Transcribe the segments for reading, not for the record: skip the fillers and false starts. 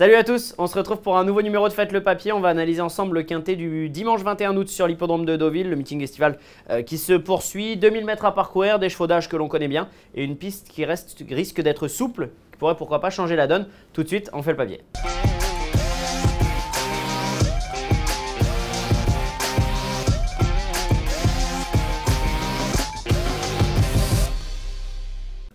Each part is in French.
Salut à tous, on se retrouve pour un nouveau numéro de Faites le Papier. On va analyser ensemble le quintet du dimanche 21 août sur l'hippodrome de Deauville, le meeting estival qui se poursuit. 2000 mètres à parcourir, des chevaux d'âge que l'on connaît bien et une piste qui risque d'être souple, qui pourrait pourquoi pas changer la donne. Tout de suite, on fait le papier.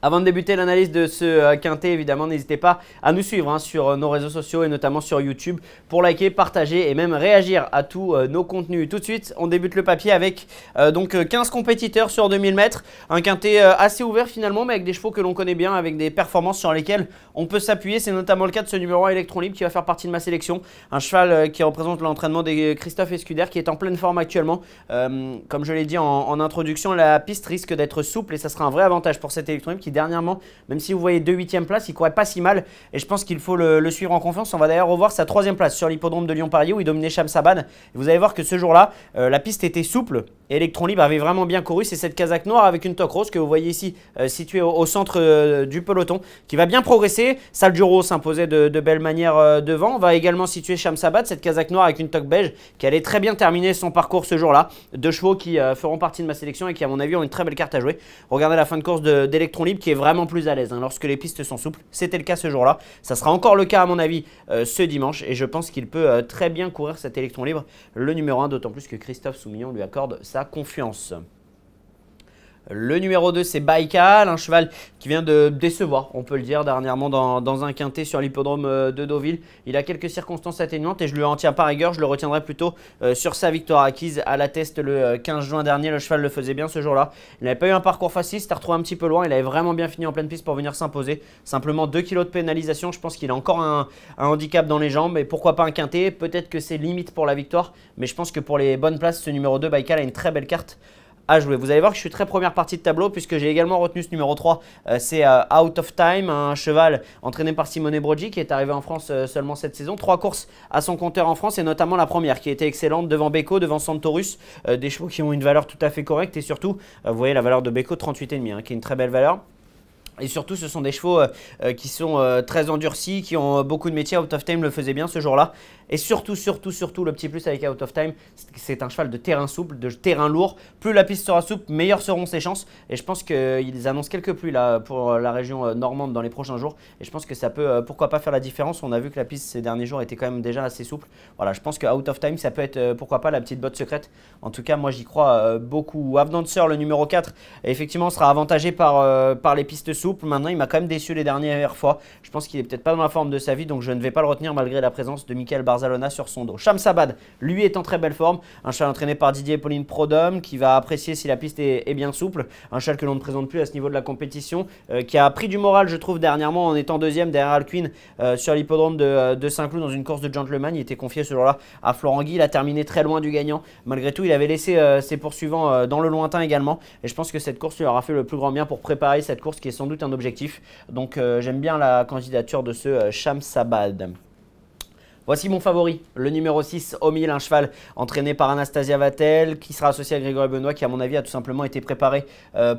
Avant de débuter l'analyse de ce quintet, évidemment, n'hésitez pas à nous suivre sur nos réseaux sociaux et notamment sur YouTube pour liker, partager et même réagir à tous nos contenus. Tout de suite, on débute le papier avec donc 15 compétiteurs sur 2000 mètres. Un quintet assez ouvert finalement, mais avec des chevaux que l'on connaît bien, avec des performances sur lesquelles on peut s'appuyer. C'est notamment le cas de ce numéro 1 Electron Libre qui va faire partie de ma sélection. Un cheval qui représente l'entraînement de Christophe Escudère qui est en pleine forme actuellement. Comme je l'ai dit en introduction, la piste risque d'être souple et ça sera un vrai avantage pour cet Electron Libre qui dernièrement, même si vous voyez 2 8e places, il ne courait pas si mal et je pense qu'il faut le suivre en confiance. On va d'ailleurs revoir sa 3e place sur l'hippodrome de Lyon-Paris où il dominait Shamsabad. Vous allez voir que ce jour-là, la piste était souple et Electron Libre avait vraiment bien couru. C'est cette casaque noire avec une toque rose que vous voyez ici située au centre du peloton qui va bien progresser. Salduro s'imposait de belle manière devant. On va également situer Shamsabad, cette casaque noire avec une toque beige qui allait très bien terminer son parcours ce jour-là. Deux chevaux qui feront partie de ma sélection et qui à mon avis ont une très belle carte à jouer. Regardez la fin de course d'Electron Libre qui est vraiment plus à l'aise lorsque les pistes sont souples. C'était le cas ce jour-là. Ça sera encore le cas à mon avis ce dimanche et je pense qu'il peut très bien courir cet Electron Libre, le numéro 1, d'autant plus que Christophe Soumillon lui accorde sa confiance. Le numéro 2, c'est Baïkal, un cheval qui vient de décevoir, on peut le dire, dernièrement dans un quintet sur l'hippodrome de Deauville. Il a quelques circonstances atténuantes et je lui en tiens pas rigueur, je le retiendrai plutôt sur sa victoire acquise à la Teste le 15 juin dernier. Le cheval le faisait bien ce jour-là. Il n'avait pas eu un parcours facile, c'était retrouvé un petit peu loin. Il avait vraiment bien fini en pleine piste pour venir s'imposer. Simplement 2 kg de pénalisation, je pense qu'il a encore un handicap dans les jambes et pourquoi pas un quintet. Peut-être que c'est limite pour la victoire, mais je pense que pour les bonnes places, ce numéro 2, Baïkal a une très belle carte à jouer. Vous allez voir que je suis très première partie de tableau puisque j'ai également retenu ce numéro 3, c'est Out of Time, un cheval entraîné par Simone Brogi qui est arrivé en France seulement cette saison. 3 courses à son compteur en France et notamment la première qui était excellente devant Beko, devant Santorus, des chevaux qui ont une valeur tout à fait correcte et surtout, vous voyez la valeur de Beko 38,5 qui est une très belle valeur. Et surtout, ce sont des chevaux qui sont très endurcis, qui ont beaucoup de métiers. Out of Time le faisait bien ce jour-là. Et surtout, le petit plus avec Out of Time, c'est un cheval de terrain souple, de terrain lourd. Plus la piste sera souple, meilleures seront ses chances. Et je pense qu'ils annoncent quelques pluies là, pour la région normande dans les prochains jours. Et je pense que ça peut, pourquoi pas, faire la différence. On a vu que la piste ces derniers jours était quand même déjà assez souple. Voilà, je pense que Out of Time, ça peut être, pourquoi pas, la petite botte secrète. En tout cas, moi, j'y crois beaucoup. Avdancer, le numéro 4, effectivement, sera avantagé par les pistes souples. Maintenant, il m'a quand même déçu les dernières fois. Je pense qu'il est peut-être pas dans la forme de sa vie, donc je ne vais pas le retenir malgré la présence de Michael Barzalona sur son dos. Shamsabad, lui, est en très belle forme. Un cheval entraîné par Didier et Pauline Prodhomme qui va apprécier si la piste est bien souple. Un cheval que l'on ne présente plus à ce niveau de la compétition, qui a pris du moral, je trouve, dernièrement en étant deuxième derrière Alcuin sur l'hippodrome de Saint-Cloud dans une course de gentleman. Il était confié ce jour-là à Florent Guy. Il a terminé très loin du gagnant. Malgré tout, il avait laissé ses poursuivants dans le lointain également. Et je pense que cette course lui aura fait le plus grand bien pour préparer cette course qui est sans doute un objectif. Donc j'aime bien la candidature de ce Shamsabad. Voici mon favori, le numéro 6, Omil, un cheval entraîné par Anastasia Vatel qui sera associé à Grégory Benoît qui à mon avis a tout simplement été préparé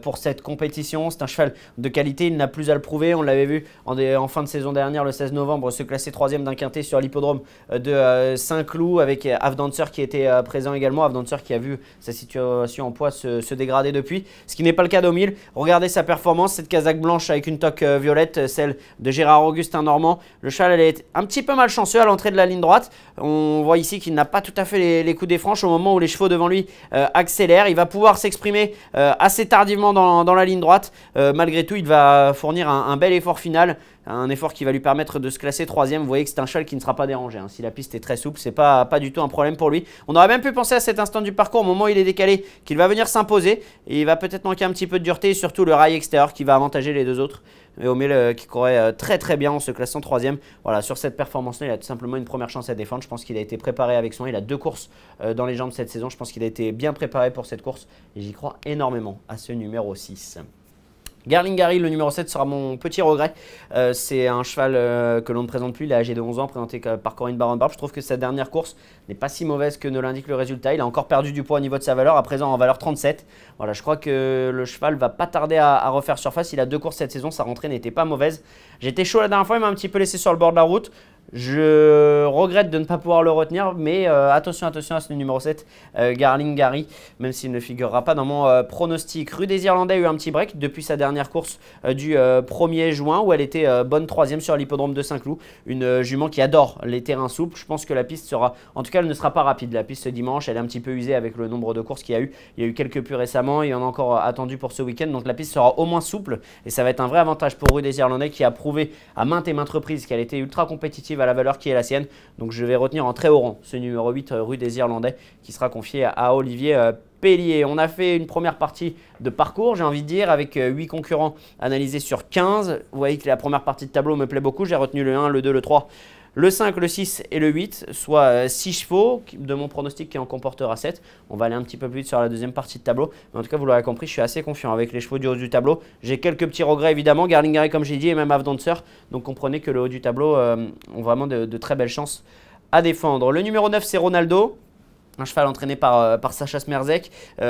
pour cette compétition. C'est un cheval de qualité, il n'a plus à le prouver. On l'avait vu en fin de saison dernière, le 16 novembre, se classer 3e d'un quintet sur l'hippodrome de Saint-Cloud avec Avdancer qui était présent également. Avdancer qui a vu sa situation en poids se dégrader depuis, ce qui n'est pas le cas d'Omil. Regardez sa performance, cette casaque blanche avec une toque violette, celle de Gérard Augustin Normand. Le cheval elle est un petit peu malchanceux à l'entrée de la ligne droite. On voit ici qu'il n'a pas tout à fait les coups des franches au moment où les chevaux devant lui accélèrent. Il va pouvoir s'exprimer assez tardivement dans la ligne droite. Malgré tout, il va fournir un bel effort final. Un effort qui va lui permettre de se classer 3e. Vous voyez que c'est un cheval qui ne sera pas dérangé. Si la piste est très souple, c'est pas du tout un problème pour lui. On aurait même pu penser à cet instant du parcours, au moment où il est décalé, qu'il va venir s'imposer. Et il va peut-être manquer un petit peu de dureté et surtout le rail extérieur qui va avantager les deux autres. Et Omil qui courait très bien en se classant 3e. Voilà, sur cette performance-là, il a tout simplement une première chance à défendre. Je pense qu'il a été préparé avec soin. Il a 2 courses dans les jambes cette saison. Je pense qu'il a été bien préparé pour cette course. Et j'y crois énormément à ce numéro 6. Garlingari, le numéro 7, sera mon petit regret. C'est un cheval que l'on ne présente plus. Il est âgé de 11 ans, présenté par Corinne Baron-Barbe. Je trouve que sa dernière course n'est pas si mauvaise que ne l'indique le résultat. Il a encore perdu du poids au niveau de sa valeur, à présent en valeur 37. Voilà, je crois que le cheval va pas tarder à refaire surface. Il a 2 courses cette saison, sa rentrée n'était pas mauvaise. J'étais chaud la dernière fois, il m'a un petit peu laissé sur le bord de la route. Je regrette de ne pas pouvoir le retenir, mais attention à ce numéro 7, Garling Gary, même s'il ne figurera pas dans mon pronostic. Rue des Irlandais a eu un petit break depuis sa dernière course du 1er juin où elle était bonne 3e sur l'hippodrome de Saint-Cloud. Une jument qui adore les terrains souples. Je pense que la piste sera, en tout cas elle ne sera pas rapide. La piste ce dimanche, elle est un petit peu usée avec le nombre de courses qu'il y a eu. Il y a eu quelques plus récemment, il y en a encore attendu pour ce week-end. Donc la piste sera au moins souple et ça va être un vrai avantage pour Rue des Irlandais qui a prouvé à maintes et maintes reprises qu'elle était ultra compétitive à la valeur qui est la sienne. Donc je vais retenir en très haut rang ce numéro 8 Rue des Irlandais qui sera confié à Olivier Pellier. On a fait une première partie de parcours, j'ai envie de dire, avec 8 concurrents analysés sur 15. Vous voyez que la première partie de tableau me plaît beaucoup. J'ai retenu le 1, le 2, le 3, le 5, le 6 et le 8, soit 6 chevaux de mon pronostic qui en comportera 7. On va aller un petit peu plus vite sur la deuxième partie de tableau. Mais en tout cas, vous l'aurez compris, je suis assez confiant avec les chevaux du haut du tableau. J'ai quelques petits regrets évidemment, Garling Gary comme j'ai dit et même Have Dancer. Donc comprenez que le haut du tableau ont vraiment de très belles chances à défendre. Le numéro 9, c'est Ronaldo. Un cheval entraîné par Sacha Smerzek que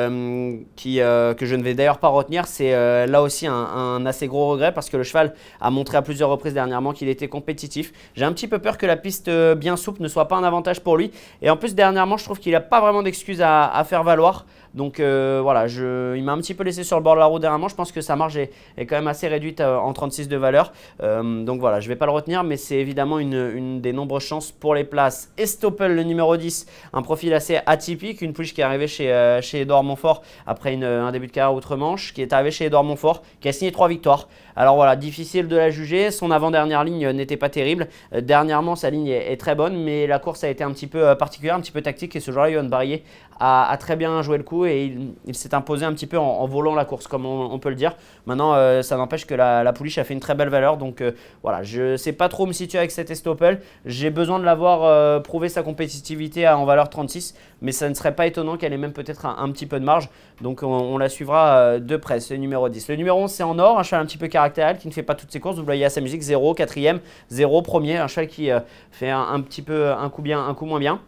je ne vais d'ailleurs pas retenir. C'est là aussi un assez gros regret parce que le cheval a montré à plusieurs reprises dernièrement qu'il était compétitif. J'ai un petit peu peur que la piste bien souple ne soit pas un avantage pour lui. Et en plus dernièrement je trouve qu'il n'a pas vraiment d'excuses à faire valoir. Donc voilà, il m'a un petit peu laissé sur le bord de la route dernièrement. Je pense que sa marge est quand même assez réduite en 36 de valeur. Donc voilà, je ne vais pas le retenir, mais c'est évidemment une des nombreuses chances pour les places. Estoppel, le numéro 10, un profil assez atypique. Une pouliche qui est arrivée chez Édouard Montfort après un début de carrière outre-Manche, qui est arrivé chez Édouard Montfort, qui a signé 3 victoires. Alors voilà, difficile de la juger. Son avant-dernière ligne n'était pas terrible. Dernièrement, sa ligne est très bonne, mais la course a été un petit peu particulière, un petit peu tactique. Et ce jour-là, Yohan Barrier a très bien joué le coup et il s'est imposé un petit peu en volant la course, comme on peut le dire. Maintenant, ça n'empêche que la pouliche a fait une très belle valeur. Donc voilà, je ne sais pas trop me situer avec cet Estoppel. J'ai besoin de l'avoir prouvé sa compétitivité en valeur 36, mais ça ne serait pas étonnant qu'elle ait même peut-être un petit peu de marge. Donc on la suivra de près, ce numéro 10. Le numéro 11, c'est en or, un cheval un petit peu caractériel qui ne fait pas toutes ses courses. Vous voyez à sa musique, 0, 4e, 0, 1er. Un cheval qui fait un petit peu un coup bien, un coup moins bien.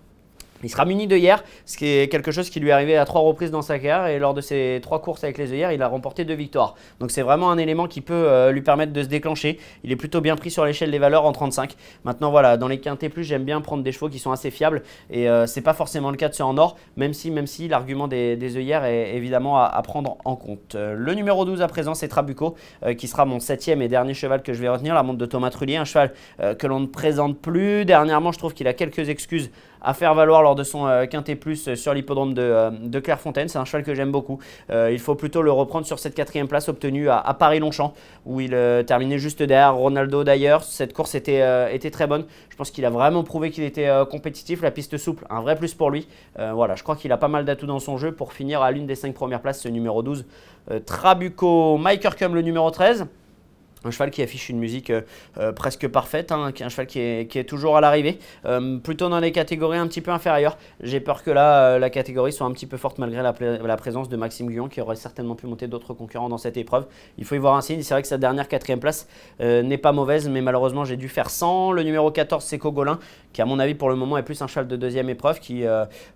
Il sera muni d'œillères, ce qui est quelque chose qui lui est arrivé à 3 reprises dans sa carrière. Et lors de ses 3 courses avec les œillères, il a remporté 2 victoires. Donc c'est vraiment un élément qui peut lui permettre de se déclencher. Il est plutôt bien pris sur l'échelle des valeurs en 35. Maintenant voilà, dans les quintés plus, j'aime bien prendre des chevaux qui sont assez fiables. Et c'est pas forcément le cas de ceux en or, même si l'argument des œillères est évidemment à prendre en compte. Le numéro 12 à présent, c'est Trabuco, qui sera mon 7e et dernier cheval que je vais retenir. La montre de Thomas Trullier, un cheval que l'on ne présente plus. Dernièrement, je trouve qu'il a quelques excuses à faire valoir lors de son quintet plus sur l'hippodrome de Clairefontaine. C'est un cheval que j'aime beaucoup. Il faut plutôt le reprendre sur cette 4e place obtenue à Paris-Longchamp où il terminait juste derrière Ronaldo d'ailleurs. Cette course était très bonne. Je pense qu'il a vraiment prouvé qu'il était compétitif. La piste souple, un vrai plus pour lui. Voilà, je crois qu'il a pas mal d'atouts dans son jeu pour finir à l'une des 5 premières places, ce numéro 12. Trabuco. Mike Hurcum, le numéro 13. Un cheval qui affiche une musique presque parfaite, un cheval qui est toujours à l'arrivée, plutôt dans les catégories un petit peu inférieures. J'ai peur que là, la catégorie soit un petit peu forte malgré la présence de Maxime Guyon qui aurait certainement pu monter d'autres concurrents dans cette épreuve. Il faut y voir un signe, c'est vrai que sa dernière 4e place n'est pas mauvaise, mais malheureusement j'ai dû faire 100. Le numéro 14, c'est Cogolin, qui à mon avis pour le moment est plus un cheval de 2e épreuve, qui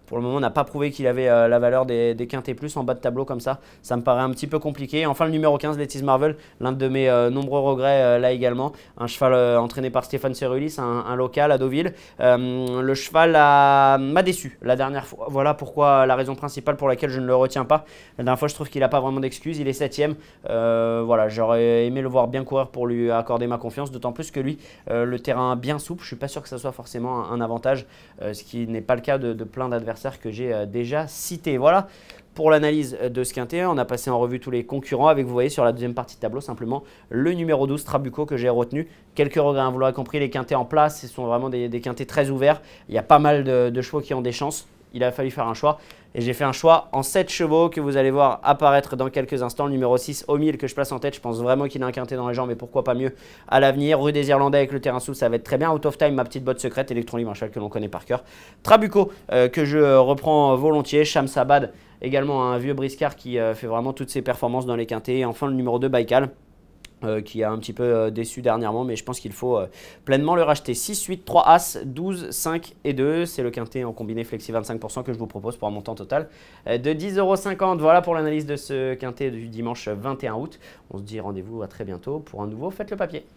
pour le moment n'a pas prouvé qu'il avait la valeur des quintés plus en bas de tableau comme ça. Ça me paraît un petit peu compliqué. Enfin le numéro 15, Let's Marvel, l'un de mes nombreux regrets là également. Un cheval entraîné par Stéphane Cerulis, un local à Deauville. Le cheval m'a déçu la dernière fois. Voilà pourquoi la raison principale pour laquelle je ne le retiens pas. La dernière fois, je trouve qu'il n'a pas vraiment d'excuses. Il est 7e. Voilà, j'aurais aimé le voir bien courir pour lui accorder ma confiance. D'autant plus que lui, le terrain bien souple, je ne suis pas sûr que ça soit forcément un avantage. Ce qui n'est pas le cas de plein d'adversaires que j'ai déjà cités. Voilà. Pour l'analyse de ce quintet, on a passé en revue tous les concurrents avec, vous voyez, sur la deuxième partie de tableau, simplement le numéro 12, Trabuco, que j'ai retenu. Quelques regrets, hein, vous l'aurez compris, les quintets en place, ce sont vraiment des quintets très ouverts. Il y a pas mal de chevaux qui ont des chances. Il a fallu faire un choix. Et j'ai fait un choix en 7 chevaux que vous allez voir apparaître dans quelques instants. Le numéro 6, Omil, que je place en tête. Je pense vraiment qu'il a un quintet dans les jambes, mais pourquoi pas mieux à l'avenir. Rue des Irlandais avec le terrain souple, ça va être très bien. Out of Time, ma petite botte secrète. Electron Libre, un cheval que l'on connaît par cœur. Trabuco, que je reprends volontiers. Shamsabad, également un vieux briscard qui fait vraiment toutes ses performances dans les quintets. Et enfin, le numéro 2, Baikal. Qui a un petit peu déçu dernièrement, mais je pense qu'il faut pleinement le racheter. 6, 8, 3 As, 12, 5 et 2. C'est le quintet en combiné flexi 25% que je vous propose pour un montant total de 10,50 €. Voilà pour l'analyse de ce quintet du dimanche 21 août. On se dit rendez-vous à très bientôt pour un nouveau Faites le papier.